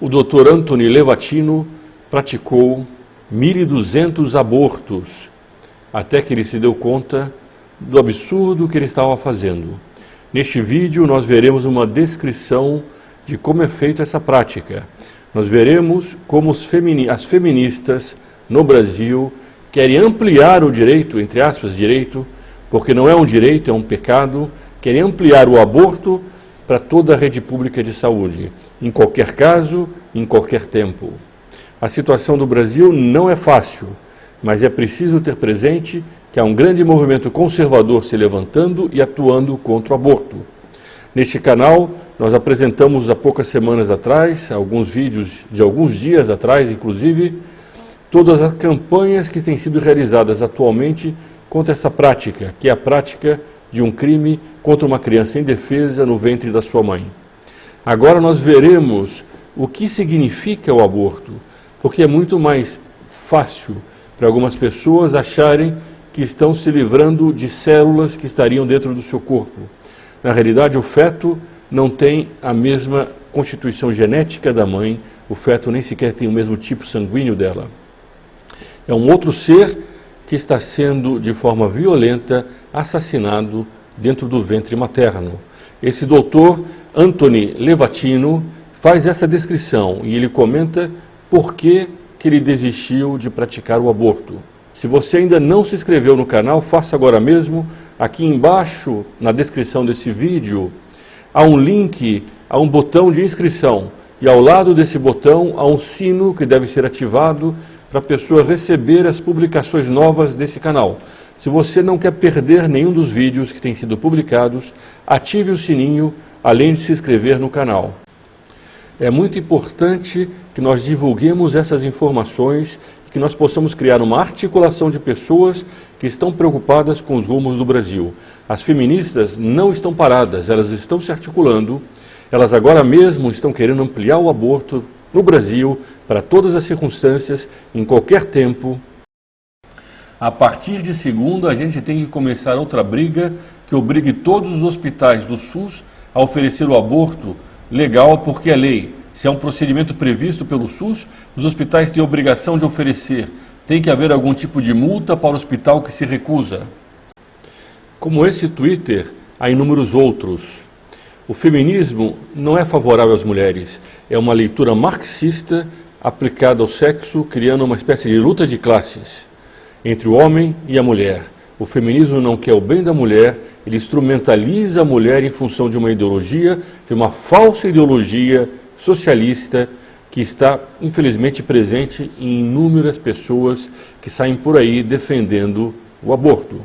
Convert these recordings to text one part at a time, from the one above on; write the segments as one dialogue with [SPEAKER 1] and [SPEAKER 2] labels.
[SPEAKER 1] O Dr. Levatino praticou 1.200 abortos, até que ele se deu conta do absurdo que ele estava fazendo. Neste vídeo nós veremos uma descrição de como é feita essa prática. Nós veremos como as feministas no Brasil querem ampliar o direito, entre aspas, direito, porque não é um direito, é um pecado, querem ampliar o aborto para toda a rede pública de saúde, em qualquer caso, em qualquer tempo. A situação do Brasil não é fácil, mas é preciso ter presente que há um grande movimento conservador se levantando e atuando contra o aborto. Neste canal, nós apresentamos há poucas semanas atrás, alguns vídeos de alguns dias atrás, inclusive, todas as campanhas que têm sido realizadas atualmente contra essa prática, que é a prática de um crime contra uma criança indefesa no ventre da sua mãe. Agora nós veremos o que significa o aborto, porque é muito mais fácil para algumas pessoas acharem que estão se livrando de células que estariam dentro do seu corpo. Na realidade, o feto não tem a mesma constituição genética da mãe, o feto nem sequer tem o mesmo tipo sanguíneo dela. É um outro ser que está sendo, de forma violenta, assassinado dentro do ventre materno. Esse doutor Levatino faz essa descrição e ele comenta por que ele desistiu de praticar o aborto. Se você ainda não se inscreveu no canal, faça agora mesmo. Aqui embaixo, na descrição desse vídeo, há um link, há um botão de inscrição. E ao lado desse botão há um sino que deve ser ativado para a pessoa receber as publicações novas desse canal. Se você não quer perder nenhum dos vídeos que têm sido publicados, ative o sininho, além de se inscrever no canal. É muito importante que nós divulguemos essas informações, que nós possamos criar uma articulação de pessoas que estão preocupadas com os rumos do Brasil. As feministas não estão paradas, elas estão se articulando, elas agora mesmo estão querendo ampliar o aborto no Brasil, para todas as circunstâncias, em qualquer tempo. A partir de segunda, a gente tem que começar outra briga que obrigue todos os hospitais do SUS a oferecer o aborto legal, porque é lei. Se é um procedimento previsto pelo SUS, os hospitais têm a obrigação de oferecer. Tem que haver algum tipo de multa para o hospital que se recusa. Como esse Twitter, há inúmeros outros. O feminismo não é favorável às mulheres, é uma leitura marxista aplicada ao sexo, criando uma espécie de luta de classes entre o homem e a mulher. O feminismo não quer o bem da mulher, ele instrumentaliza a mulher em função de uma ideologia, de uma falsa ideologia socialista que está, infelizmente, presente em inúmeras pessoas que saem por aí defendendo o aborto.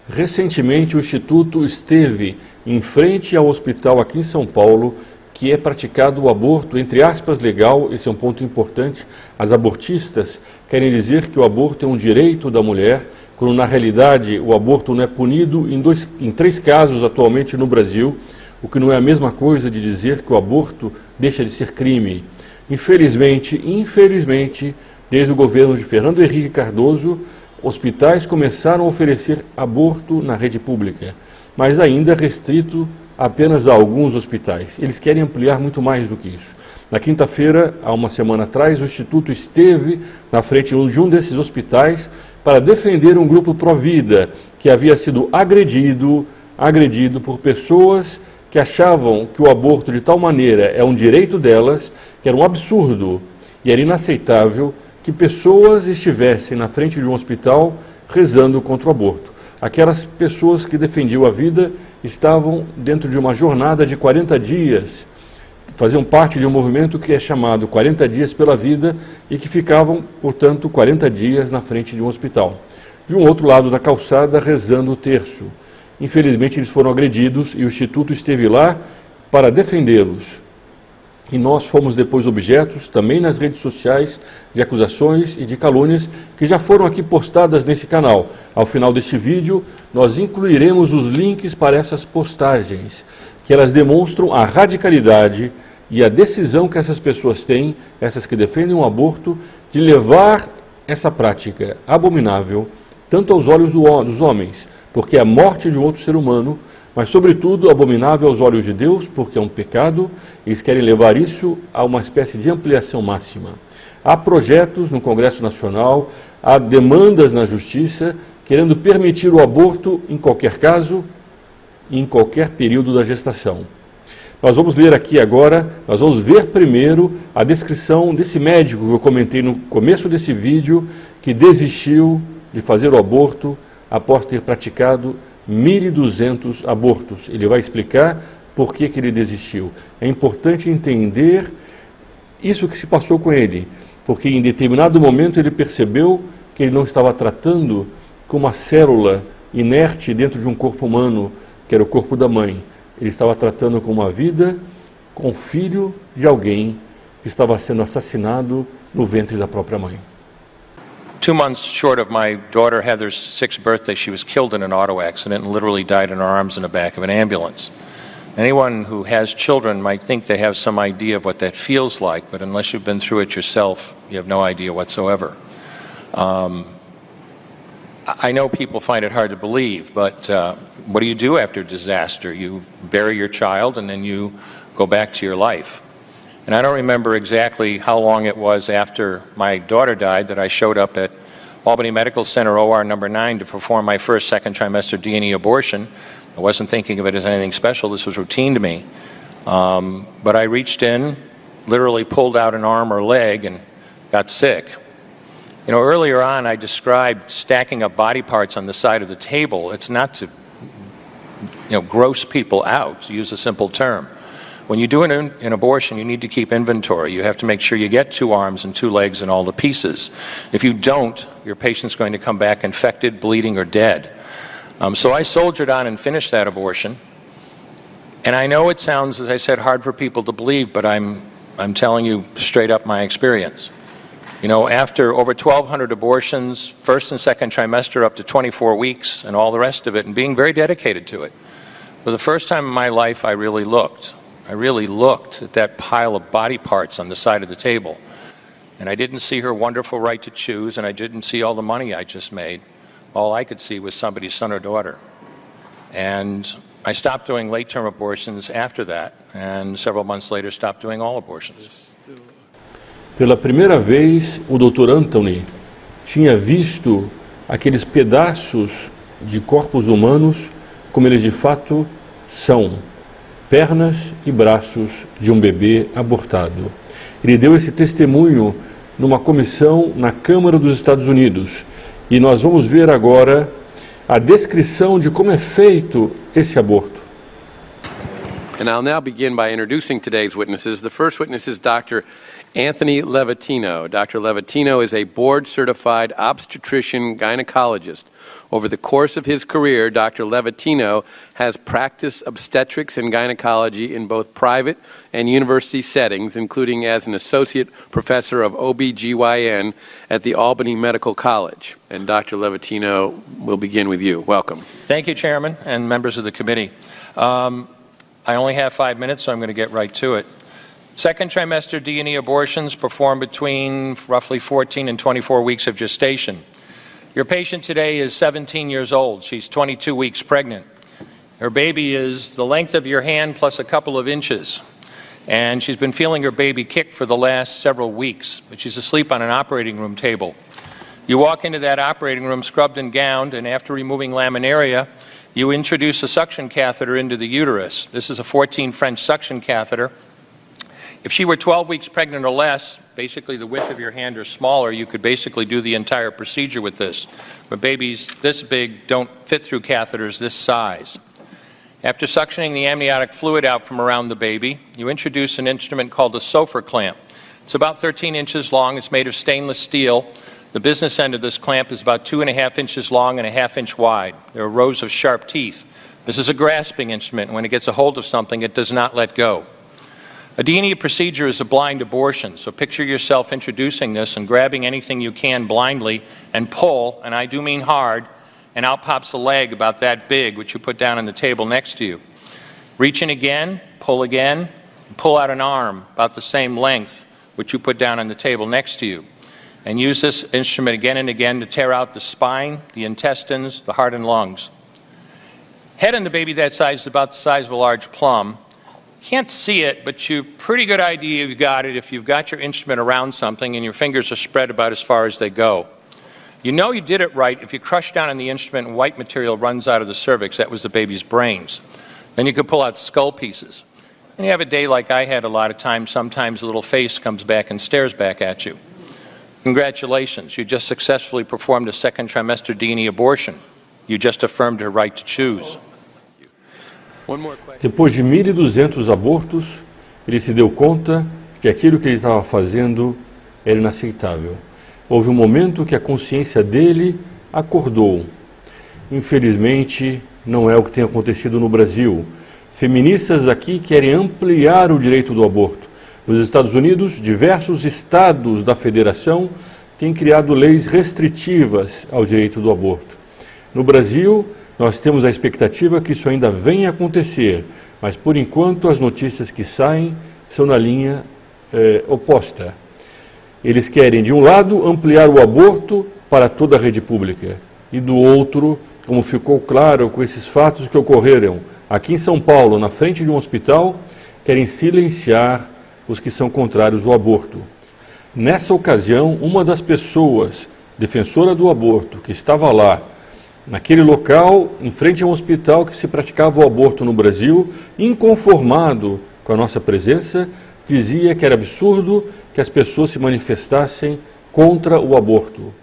[SPEAKER 1] Recentemente, o Instituto esteve em frente ao hospital aqui em São Paulo, que é praticado o aborto, entre aspas, legal. Esse é um ponto importante. As abortistas querem dizer que o aborto é um direito da mulher, quando na realidade o aborto não é punido em 3 casos atualmente no Brasil, o que não é a mesma coisa de dizer que o aborto deixa de ser crime. Infelizmente, desde o governo de Fernando Henrique Cardoso, hospitais começaram a oferecer aborto na rede pública, mas ainda restrito apenas a alguns hospitais. Eles querem ampliar muito mais do que isso. Na quinta-feira, há uma semana atrás, o Instituto esteve na frente de um desses hospitais para defender um grupo pró-vida que havia sido agredido por pessoas que achavam que o aborto de tal maneira é um direito delas, que era um absurdo e era inaceitável que pessoas estivessem na frente de um hospital rezando contra o aborto. Aquelas pessoas que defendiam a vida estavam dentro de uma jornada de 40 dias, faziam parte de um movimento que é chamado 40 dias pela vida e que ficavam, portanto, 40 dias na frente de um hospital. De um outro lado da calçada, rezando o terço. Infelizmente, eles foram agredidos e o Instituto esteve lá para defendê-los. E nós fomos depois objetos, também nas redes sociais, de acusações e de calúnias que já foram aqui postadas nesse canal. Ao final deste vídeo, nós incluiremos os links para essas postagens, que elas demonstram a radicalidade e a decisão que essas pessoas têm, essas que defendem o aborto, de levar essa prática abominável tanto aos olhos dos homens, porque a morte de um outro ser humano mas sobretudo abominável aos olhos de Deus, porque é um pecado. Eles querem levar isso a uma espécie de ampliação máxima. Há projetos no Congresso Nacional, há demandas na Justiça, querendo permitir o aborto em qualquer caso, em qualquer período da gestação. Nós vamos ler aqui agora, nós vamos ver primeiro a descrição desse médico que eu comentei no começo desse vídeo, que desistiu de fazer o aborto após ter praticado 1.200 abortos. Ele vai explicar por que ele desistiu. É importante entender isso que se passou com ele, porque em determinado momento ele percebeu que ele não estava tratando com uma célula inerte dentro de um corpo humano, que era o corpo da mãe. Ele estava tratando com uma vida, com o filho de alguém que estava sendo assassinado no ventre da própria mãe.
[SPEAKER 2] 2 months short of my daughter Heather's 6th birthday, she was killed in an auto accident and literally died in her arms in the back of an ambulance. Anyone who has children might think they have some idea of what that feels like, but unless you've been through it yourself, you have no idea whatsoever. I know people find it hard to believe, but what do you do after disaster? You bury your child and then you go back to your life. And I don't remember exactly how long it was after my daughter died that I showed up at Albany Medical Center OR number 9 to perform my first second trimester D&E abortion. I wasn't thinking of it as anything special. This was routine to me. But I reached in, literally pulled out an arm or leg and got sick. You know, earlier on I described stacking up body parts on the side of the table. It's not to, gross people out, to use a simple term. When you do an abortion, you need to keep inventory. You have to make sure you get 2 arms and 2 legs and all the pieces. If you don't, your patient's going to come back infected, bleeding, or dead. So I soldiered on and finished that abortion. And I know it sounds, as I said, hard for people to believe, but I'm telling you straight up my experience. You know, after over 1,200 abortions, first and second trimester up to 24 weeks and all the rest of it, and being very dedicated to it, for the first time in my life I really looked. I really looked at that pile of body parts on the side of the table. And I didn't see her wonderful right to choose, and I didn't see all the money I just made. All I could see was somebody's son or daughter. And I stopped doing late-term abortions after that, and several months later stopped doing all abortions.
[SPEAKER 1] Pela primeira vez, o Dr. Anthony tinha visto aqueles pedaços de corpos humanos como eles de fato são. Pernas e braços de um bebê abortado. Ele deu esse testemunho numa comissão na Câmera dos Estados Unidos. E nós vamos ver agora a descrição de como é feito esse aborto.
[SPEAKER 3] And I'll now begin by introducing today's witnesses. The first witness is Dr. Anthony Levatino. Dr. Levatino is a board-certified obstetrician gynecologist. Over the course of his career, Dr. Levatino has practiced obstetrics and gynecology in both private and university settings, including as an associate professor of OB/GYN at the Albany Medical College. And Dr. Levatino, we'll begin with you. Welcome.
[SPEAKER 2] Thank you, Chairman and members of the committee. I only have 5 minutes, so I'm going to get right to it. Second trimester D&E abortions performed between roughly 14 and 24 weeks of gestation. Your patient today is 17 years old. She's 22 weeks pregnant. Her baby is the length of your hand plus a couple of inches. And she's been feeling her baby kick for the last several weeks, but she's asleep on an operating room table. You walk into that operating room scrubbed and gowned, and after removing laminaria, you introduce a suction catheter into the uterus. This is a 14 French suction catheter. If she were 12 weeks pregnant or less, basically the width of your hand or smaller, you could basically do the entire procedure with this. But babies this big don't fit through catheters this size. After suctioning the amniotic fluid out from around the baby, you introduce an instrument called a Sofer clamp. It's about 13 inches long. It's made of stainless steel. The business end of this clamp is about 2.5 inches long and 1/2 inch wide. There are rows of sharp teeth. This is a grasping instrument. When it gets a hold of something, it does not let go. A D&E procedure is a blind abortion, so picture yourself introducing this and grabbing anything you can blindly and pull, and I do mean hard, and out pops a leg about that big, which you put down on the table next to you. Reach in again, and pull out an arm about the same length, which you put down on the table next to you. And use this instrument again and again to tear out the spine, the intestines, the heart and lungs. Head in the baby that size is about the size of a large plum. Can't see it, but you've pretty good idea you've got it if you've got your instrument around something and your fingers are spread about as far as they go. You know you did it right if you crush down on the instrument and white material runs out of the cervix. That was the baby's brains. Then you could pull out skull pieces. And you have a day like I had a lot of times, sometimes a little face comes back and stares back at you. Congratulations, you just successfully performed a second trimester D&E abortion. You just affirmed her right to choose.
[SPEAKER 1] Depois de 1.200 abortos, ele se deu conta que aquilo que ele estava fazendo era inaceitável. Houve um momento que a consciência dele acordou. Infelizmente, não é o que tem acontecido no Brasil. Feministas aqui querem ampliar o direito do aborto. Nos Estados Unidos, diversos estados da federação têm criado leis restritivas ao direito do aborto. No Brasil, nós temos a expectativa que isso ainda venha a acontecer, mas por enquanto as notícias que saem são na linha oposta. Eles querem, de um lado, ampliar o aborto para toda a rede pública e do outro, como ficou claro com esses fatos que ocorreram aqui em São Paulo, na frente de um hospital, querem silenciar os que são contrários ao aborto. Nessa ocasião, uma das pessoas, defensora do aborto, que estava lá, naquele local, em frente a um hospital que se praticava o aborto no Brasil, inconformado com a nossa presença, dizia que era absurdo que as pessoas se manifestassem contra o aborto.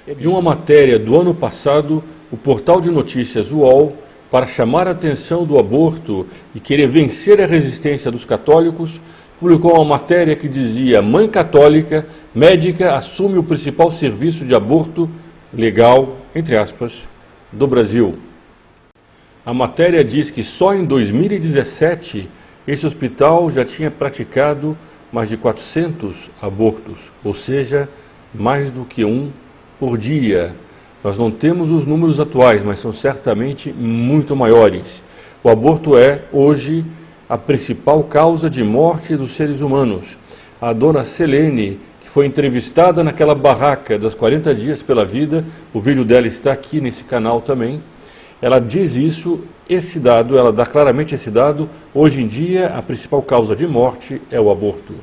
[SPEAKER 1] Em uma matéria do ano passado, o portal de notícias UOL, para chamar a atenção do aborto e querer vencer a resistência dos católicos, publicou uma matéria que dizia: mãe católica, médica, assume o principal serviço de aborto legal, entre aspas, do Brasil. A matéria diz que só em 2017 esse hospital já tinha praticado mais de 400 abortos, ou seja, mais do que um por dia. Nós não temos os números atuais, mas são certamente muito maiores. O aborto é, hoje, a principal causa de morte dos seres humanos. A dona Selene, que foi entrevistada naquela barraca das 40 dias pela vida, o vídeo dela está aqui nesse canal também, ela diz isso, esse dado, ela dá claramente esse dado, hoje em dia a principal causa de morte é o aborto.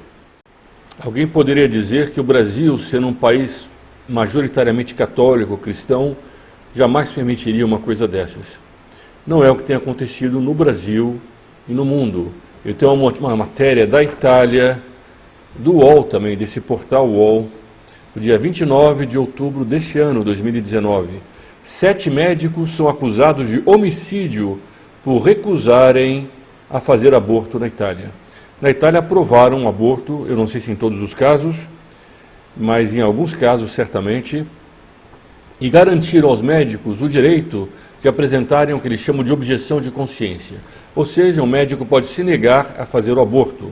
[SPEAKER 1] Alguém poderia dizer que o Brasil, sendo um país majoritariamente católico, cristão, jamais permitiria uma coisa dessas. Não é o que tem acontecido no Brasil e no mundo. Eu tenho uma matéria da Itália, do UOL também, desse portal UOL, no dia 29 de outubro deste ano, 2019. 7 médicos são acusados de homicídio por recusarem a fazer aborto na Itália. Na Itália aprovaram o aborto, eu não sei se em todos os casos, mas em alguns casos certamente, e garantiram aos médicos o direito de apresentarem o que eles chamam de objeção de consciência. Ou seja, um médico pode se negar a fazer o aborto.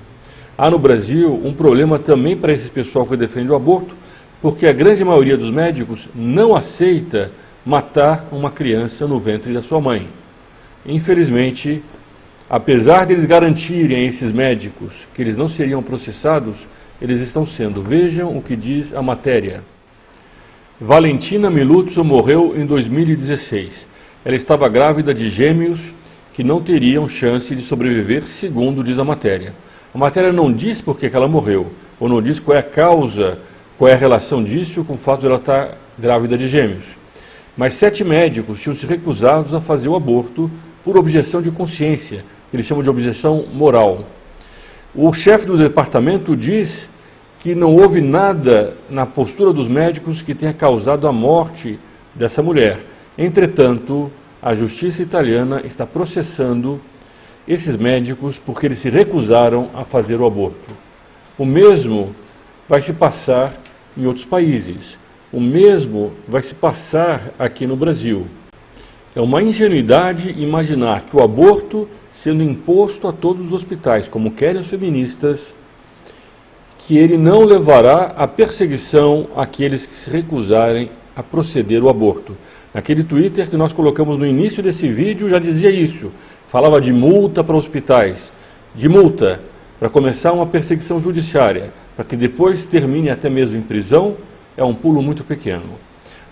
[SPEAKER 1] Há no Brasil um problema também para esse pessoal que defende o aborto, porque a grande maioria dos médicos não aceita matar uma criança no ventre da sua mãe. Infelizmente, apesar de eles garantirem a esses médicos que eles não seriam processados, eles estão sendo. Vejam o que diz a matéria. Valentina Miluzzo morreu em 2016. Ela estava grávida de gêmeos que não teriam chance de sobreviver, segundo diz a matéria. A matéria não diz por que ela morreu, ou não diz qual é a causa, qual é a relação disso com o fato de ela estar grávida de gêmeos. Mas 7 médicos tinham se recusado a fazer o aborto por objeção de consciência, que eles chamam de objeção moral. O chefe do departamento diz que não houve nada na postura dos médicos que tenha causado a morte dessa mulher. Entretanto, a justiça italiana está processando esses médicos porque eles se recusaram a fazer o aborto. O mesmo vai se passar em outros países. O mesmo vai se passar aqui no Brasil. É uma ingenuidade imaginar que o aborto, sendo imposto a todos os hospitais, como querem os feministas, que ele não levará à perseguição àqueles que se recusarem a proceder ao aborto. Naquele Twitter que nós colocamos no início desse vídeo já dizia isso, falava de multa para hospitais, de multa para começar uma perseguição judiciária, para que depois termine até mesmo em prisão, é um pulo muito pequeno.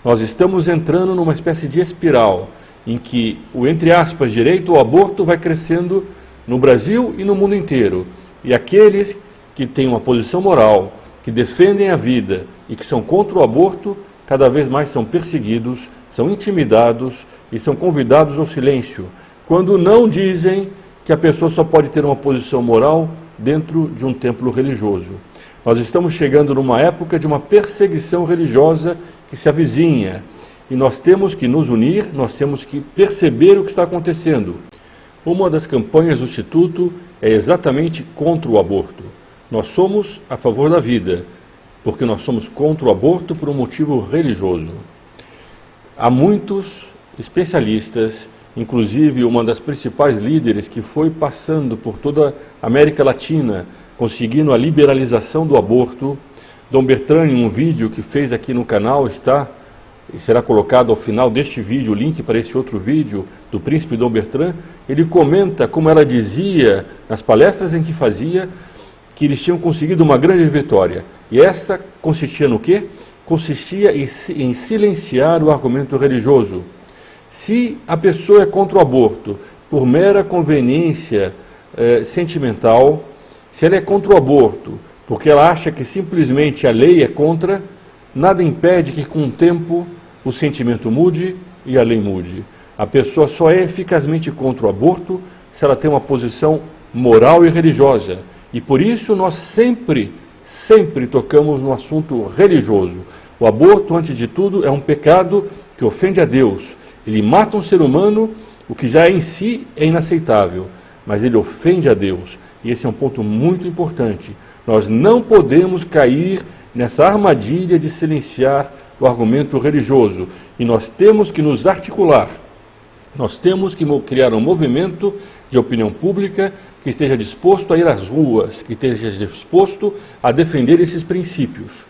[SPEAKER 1] Nós estamos entrando numa espécie de espiral, em que o, entre aspas, direito ao aborto vai crescendo no Brasil e no mundo inteiro. E aqueles que têm uma posição moral, que defendem a vida e que são contra o aborto, cada vez mais são perseguidos, são intimidados e são convidados ao silêncio, quando não dizem que a pessoa só pode ter uma posição moral dentro de um templo religioso. Nós estamos chegando numa época de uma perseguição religiosa que se avizinha, e nós temos que nos unir, nós temos que perceber o que está acontecendo. Uma das campanhas do Instituto é exatamente contra o aborto. Nós somos a favor da vida, porque nós somos contra o aborto por um motivo religioso. Há muitos especialistas, inclusive uma das principais líderes que foi passando por toda a América Latina, conseguindo a liberalização do aborto, Dom Bertrand, em um vídeo que fez aqui no canal, está e será colocado ao final deste vídeo o link para esse outro vídeo do príncipe Dom Bertrand. Ele comenta como ela dizia nas palestras em que fazia que eles tinham conseguido uma grande vitória. E essa consistia no quê? Consistia em silenciar o argumento religioso. Se a pessoa é contra o aborto por mera conveniência sentimental, se ela é contra o aborto porque ela acha que simplesmente a lei é contra, nada impede que com o tempo o sentimento mude e a lei mude. A pessoa só é eficazmente contra o aborto se ela tem uma posição moral e religiosa. E por isso nós sempre tocamos no assunto religioso. O aborto, antes de tudo, é um pecado que ofende a Deus. Ele mata um ser humano, o que já em si é inaceitável, mas ele ofende a Deus. E esse é um ponto muito importante. Nós não podemos cair nessa armadilha de silenciar o argumento religioso. E nós temos que nos articular. Nós temos que criar um movimento de opinião pública que esteja disposto a ir às ruas, que esteja disposto a defender esses princípios.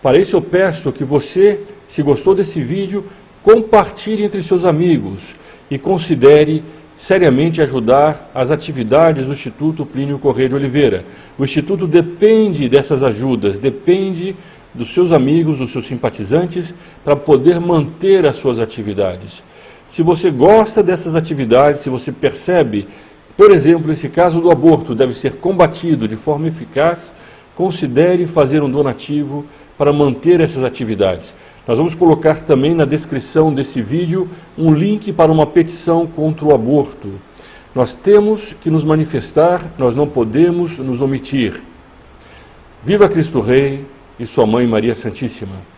[SPEAKER 1] Para isso eu peço que você, se gostou desse vídeo, compartilhe entre seus amigos e considere seriamente ajudar as atividades do Instituto Plinio Corrêa de Oliveira. O Instituto depende dessas ajudas, depende dos seus amigos, dos seus simpatizantes, para poder manter as suas atividades. Se você gosta dessas atividades, se você percebe, por exemplo, esse caso do aborto deve ser combatido de forma eficaz, considere fazer um donativo para manter essas atividades. Nós vamos colocar também na descrição desse vídeo um link para uma petição contra o aborto. Nós temos que nos manifestar, nós não podemos nos omitir. Viva Cristo Rei e sua Mãe Maria Santíssima!